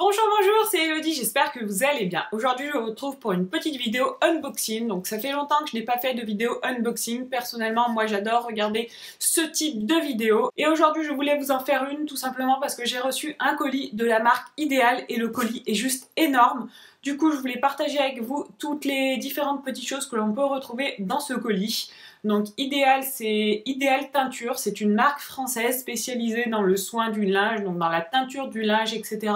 Bonjour, bonjour, c'est Elodie, j'espère que vous allez bien. Aujourd'hui, je vous retrouve pour une petite vidéo unboxing. Donc, ça fait longtemps que je n'ai pas fait de vidéo unboxing. Personnellement, moi, j'adore regarder ce type de vidéo. Et aujourd'hui, je voulais vous en faire une tout simplement parce que j'ai reçu un colis de la marque Ideal et le colis est juste énorme. Du coup, je voulais partager avec vous toutes les différentes petites choses que l'on peut retrouver dans ce colis. Donc Ideal, c'est Ideal Teinture, c'est une marque française spécialisée dans le soin du linge, donc dans la teinture du linge, etc.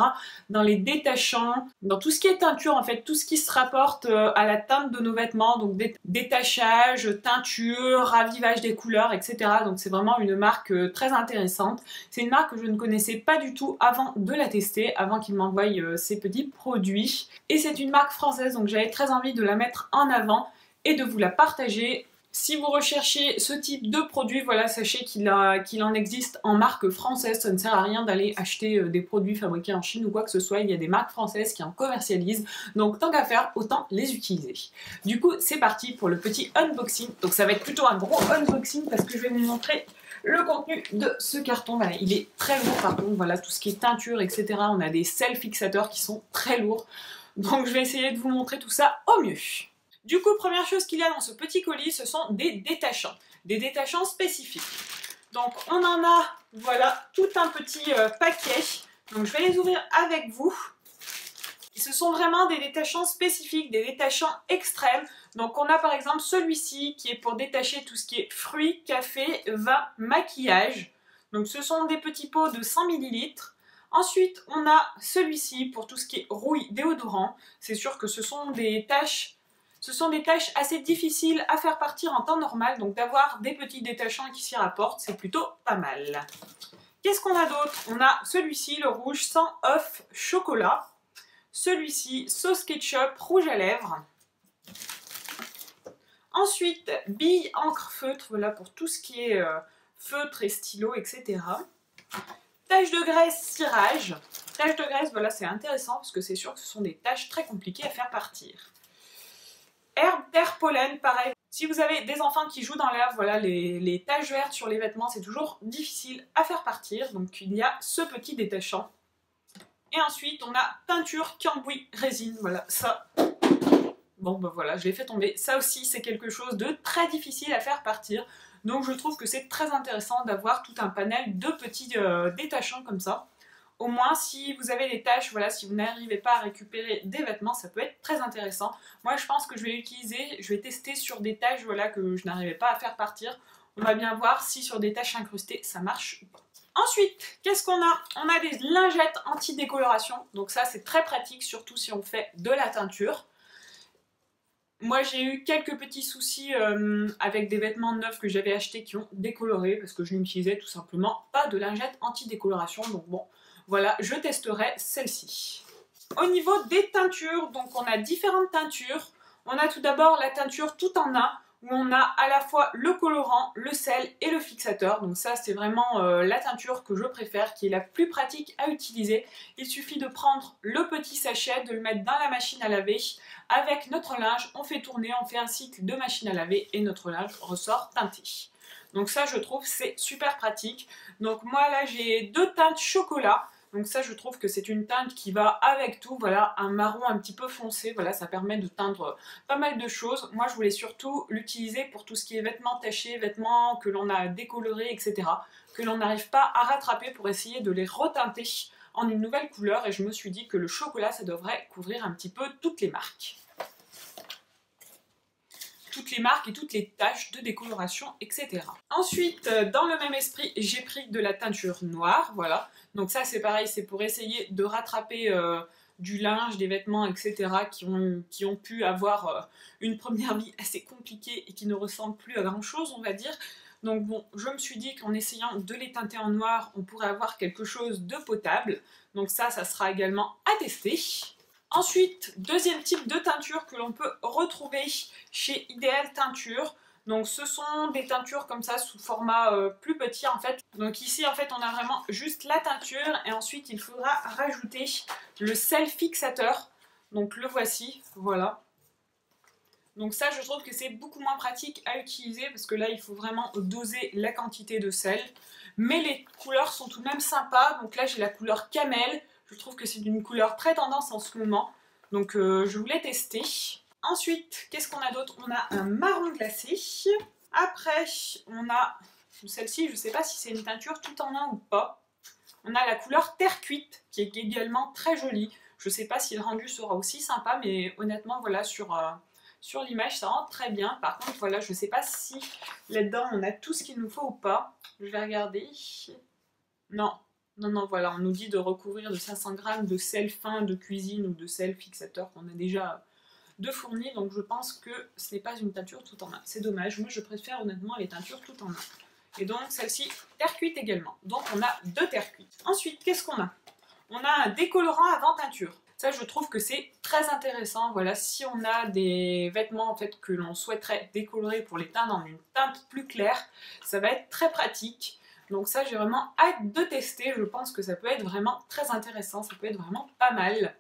Dans les détachants, dans tout ce qui est teinture en fait, tout ce qui se rapporte à la teinte de nos vêtements, donc détachage, teinture, ravivage des couleurs, etc. Donc c'est vraiment une marque très intéressante. C'est une marque que je ne connaissais pas du tout avant de la tester, avant qu'ils m'envoient ces petits produits. Et c'est une marque française, donc j'avais très envie de la mettre en avant et de vous la partager. Si vous recherchez ce type de produit, voilà, sachez qu'il en existe en marque française. Ça ne sert à rien d'aller acheter des produits fabriqués en Chine ou quoi que ce soit. Il y a des marques françaises qui en commercialisent. Donc tant qu'à faire, autant les utiliser. Du coup, c'est parti pour le petit unboxing. Donc ça va être plutôt un gros unboxing parce que je vais vous montrer le contenu de ce carton. Voilà, il est très lourd par contre. Voilà, tout ce qui est teinture, etc. On a des sels fixateurs qui sont très lourds. Donc je vais essayer de vous montrer tout ça au mieux. Du coup, première chose qu'il y a dans ce petit colis, ce sont des détachants spécifiques. Donc on en a, voilà, tout un petit paquet. Donc je vais les ouvrir avec vous. Et ce sont vraiment des détachants spécifiques, des détachants extrêmes. Donc on a par exemple celui-ci qui est pour détacher tout ce qui est fruits, café, vin, maquillage. Donc ce sont des petits pots de 100 ml. Ensuite on a celui-ci pour tout ce qui est rouille, déodorant. C'est sûr que ce sont des tâches assez difficiles à faire partir en temps normal, donc d'avoir des petits détachants qui s'y rapportent, c'est plutôt pas mal. Qu'est-ce qu'on a d'autre? On a celui-ci, le rouge sans œuf chocolat. Celui-ci, sauce ketchup rouge à lèvres. Ensuite, billes encre feutre, voilà pour tout ce qui est feutre et stylo, etc. Taches de graisse cirage. Taches de graisse, voilà, c'est intéressant parce que c'est sûr que ce sont des tâches très compliquées à faire partir. Herbe, terre, pollen, pareil. Si vous avez des enfants qui jouent dans l'herbe, voilà, les taches vertes sur les vêtements, c'est toujours difficile à faire partir. Donc il y a ce petit détachant. Et ensuite, on a teinture, cambouis, résine. Voilà, ça. Bon, ben voilà, je l'ai fait tomber. Ça aussi, c'est quelque chose de très difficile à faire partir. Donc je trouve que c'est très intéressant d'avoir tout un panel de petits détachants comme ça. Au moins, si vous avez des tâches, voilà, si vous n'arrivez pas à récupérer des vêtements, ça peut être très intéressant. Moi, je pense que je vais l'utiliser, je vais tester sur des tâches, voilà, que je n'arrivais pas à faire partir. On va bien voir si sur des tâches incrustées, ça marche ou pas. Ensuite, qu'est-ce qu'on a? On a des lingettes anti-décoloration. Donc ça, c'est très pratique, surtout si on fait de la teinture. Moi, j'ai eu quelques petits soucis avec des vêtements neufs que j'avais achetés qui ont décoloré parce que je n'utilisais tout simplement pas de lingettes anti-décoloration. Donc bon, voilà, je testerai celle-ci. Au niveau des teintures, donc on a différentes teintures. On a tout d'abord la teinture tout en un, où on a à la fois le colorant, le sel et le fixateur. Donc ça, c'est vraiment la teinture que je préfère, qui est la plus pratique à utiliser. Il suffit de prendre le petit sachet, de le mettre dans la machine à laver. Avec notre linge, on fait tourner, on fait un cycle de machine à laver et notre linge ressort teinté. Donc ça, je trouve, c'est super pratique. Donc moi, là, j'ai deux teintes chocolat. Donc ça, je trouve que c'est une teinte qui va avec tout. Voilà, un marron un petit peu foncé. Voilà, ça permet de teindre pas mal de choses. Moi, je voulais surtout l'utiliser pour tout ce qui est vêtements tachés, vêtements que l'on a décolorés, etc. Que l'on n'arrive pas à rattraper pour essayer de les reteinter en une nouvelle couleur. Et je me suis dit que le chocolat, ça devrait couvrir un petit peu toutes les marques. Toutes les marques et toutes les taches de décoloration, etc. Ensuite, dans le même esprit, j'ai pris de la teinture noire, voilà. Donc ça, c'est pareil, c'est pour essayer de rattraper du linge, des vêtements, etc. qui ont pu avoir une première vie assez compliquée et qui ne ressemblent plus à grand chose, on va dire. Donc bon, je me suis dit qu'en essayant de les teinter en noir, on pourrait avoir quelque chose de potable. Donc ça sera également à tester. Ensuite, deuxième type de teinture que l'on peut retrouver chez Ideal Teinture. Donc ce sont des teintures comme ça sous format plus petit en fait. Donc ici en fait on a vraiment juste la teinture et ensuite il faudra rajouter le sel fixateur. Donc le voici, voilà. Donc ça je trouve que c'est beaucoup moins pratique à utiliser parce que là il faut vraiment doser la quantité de sel. Mais les couleurs sont tout de même sympas. Donc là j'ai la couleur camel. Je trouve que c'est d'une couleur très tendance en ce moment. Donc je voulais tester. Ensuite, qu'est-ce qu'on a d'autre? On a un marron glacé. Après, on a celle-ci, je ne sais pas si c'est une teinture tout en un ou pas. On a la couleur terre cuite, qui est également très jolie. Je ne sais pas si le rendu sera aussi sympa, mais honnêtement, voilà, sur l'image, ça rentre très bien. Par contre, voilà, je ne sais pas si là-dedans, on a tout ce qu'il nous faut ou pas. Je vais regarder. Non, non, non, voilà, on nous dit de recouvrir de 500 g de sel fin de cuisine ou de sel fixateur qu'on a déjà de fourni, donc je pense que ce n'est pas une teinture tout en un. C'est dommage, moi je préfère honnêtement les teintures tout en un. Et donc celle-ci, terre cuite également. Donc on a 2 terres cuites. Ensuite, qu'est-ce qu'on a? On a un décolorant avant teinture. Ça, je trouve que c'est très intéressant. Voilà, si on a des vêtements en fait que l'on souhaiterait décolorer pour les teindre en une teinte plus claire, ça va être très pratique. Donc ça, j'ai vraiment hâte de tester. Je pense que ça peut être vraiment très intéressant. Ça peut être vraiment pas mal.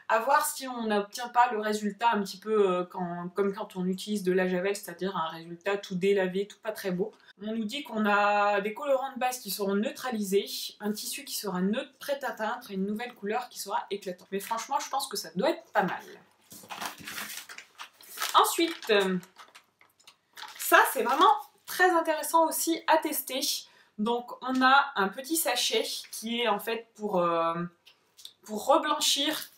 À voir si on n'obtient pas le résultat un petit peu comme quand on utilise de la javel, c'est-à-dire un résultat tout délavé, tout pas très beau. On nous dit qu'on a des colorants de base qui seront neutralisés, un tissu qui sera neutre, prêt à teindre et une nouvelle couleur qui sera éclatante. Mais franchement, je pense que ça doit être pas mal. Ensuite, ça c'est vraiment très intéressant aussi à tester. Donc on a un petit sachet qui est en fait pour reblanchir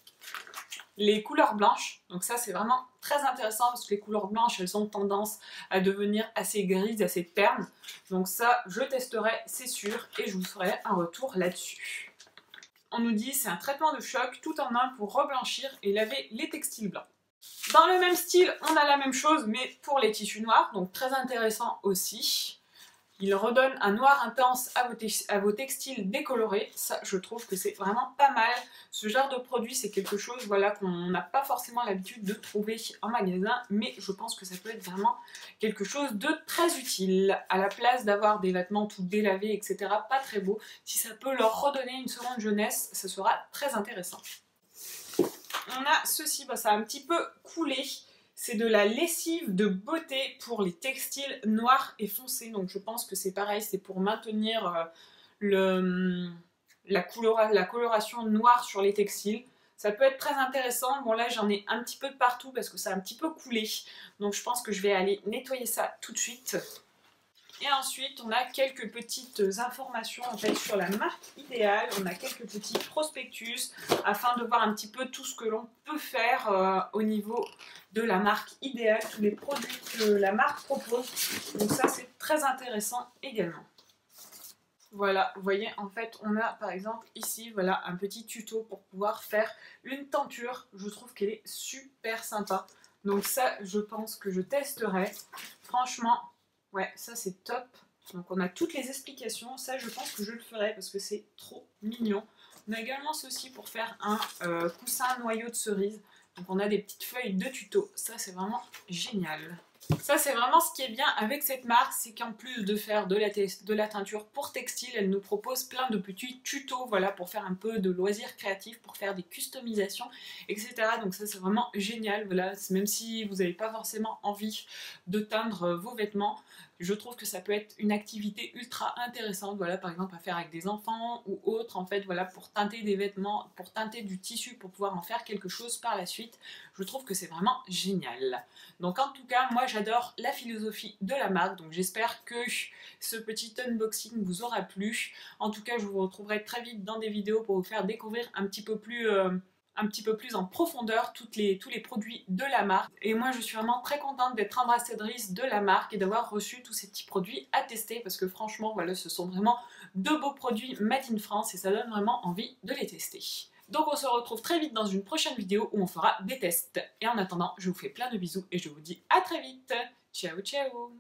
les couleurs blanches. Donc ça c'est vraiment très intéressant parce que les couleurs blanches elles ont tendance à devenir assez grises, assez ternes. Donc ça je testerai c'est sûr et je vous ferai un retour là-dessus. On nous dit c'est un traitement de choc tout en un pour reblanchir et laver les textiles blancs. Dans le même style on a la même chose mais pour les tissus noirs, donc très intéressant aussi. Il redonne un noir intense à vos textiles décolorés. Ça, je trouve que c'est vraiment pas mal. Ce genre de produit, c'est quelque chose voilà, qu'on n'a pas forcément l'habitude de trouver en magasin, mais je pense que ça peut être vraiment quelque chose de très utile. À la place d'avoir des vêtements tout délavés, etc., pas très beaux, si ça peut leur redonner une seconde jeunesse, ça sera très intéressant. On a ceci, ça a un petit peu coulé. C'est de la lessive de beauté pour les textiles noirs et foncés. Donc je pense que c'est pareil, c'est pour maintenir la coloration noire sur les textiles. Ça peut être très intéressant. Bon là j'en ai un petit peu de partout parce que ça a un petit peu coulé. Donc je pense que je vais aller nettoyer ça tout de suite. Et ensuite, on a quelques petites informations en fait sur la marque Idéal. On a quelques petits prospectus afin de voir un petit peu tout ce que l'on peut faire au niveau de la marque Idéal, tous les produits que la marque propose. Donc ça, c'est très intéressant également. Voilà, vous voyez, en fait, on a par exemple ici, voilà, un petit tuto pour pouvoir faire une tenture. Je trouve qu'elle est super sympa. Donc ça, je pense que je testerai. Franchement, ouais, ça c'est top. Donc on a toutes les explications. Ça, je pense que je le ferai parce que c'est trop mignon. On a également ceci pour faire un coussin noyau de cerise. Donc on a des petites feuilles de tuto. Ça, c'est vraiment génial. Ça, c'est vraiment ce qui est bien avec cette marque, c'est qu'en plus de faire de la teinture pour textile, elle nous propose plein de petits tutos, voilà, pour faire un peu de loisirs créatifs, pour faire des customisations, etc. Donc ça, c'est vraiment génial, voilà, même si vous n'avez pas forcément envie de teindre vos vêtements, je trouve que ça peut être une activité ultra intéressante, voilà, par exemple à faire avec des enfants ou autres, en fait, voilà, pour teinter des vêtements, pour teinter du tissu, pour pouvoir en faire quelque chose par la suite. Je trouve que c'est vraiment génial. Donc en tout cas, moi j'adore la philosophie de la marque, donc j'espère que ce petit unboxing vous aura plu. En tout cas, je vous retrouverai très vite dans des vidéos pour vous faire découvrir un petit peu plus en profondeur tous les produits de la marque. Et moi je suis vraiment très contente d'être ambassadrice de la marque et d'avoir reçu tous ces petits produits à tester parce que franchement voilà, ce sont vraiment de beaux produits made in France et ça donne vraiment envie de les tester. Donc on se retrouve très vite dans une prochaine vidéo où on fera des tests. Et en attendant, je vous fais plein de bisous et je vous dis à très vite. Ciao ciao.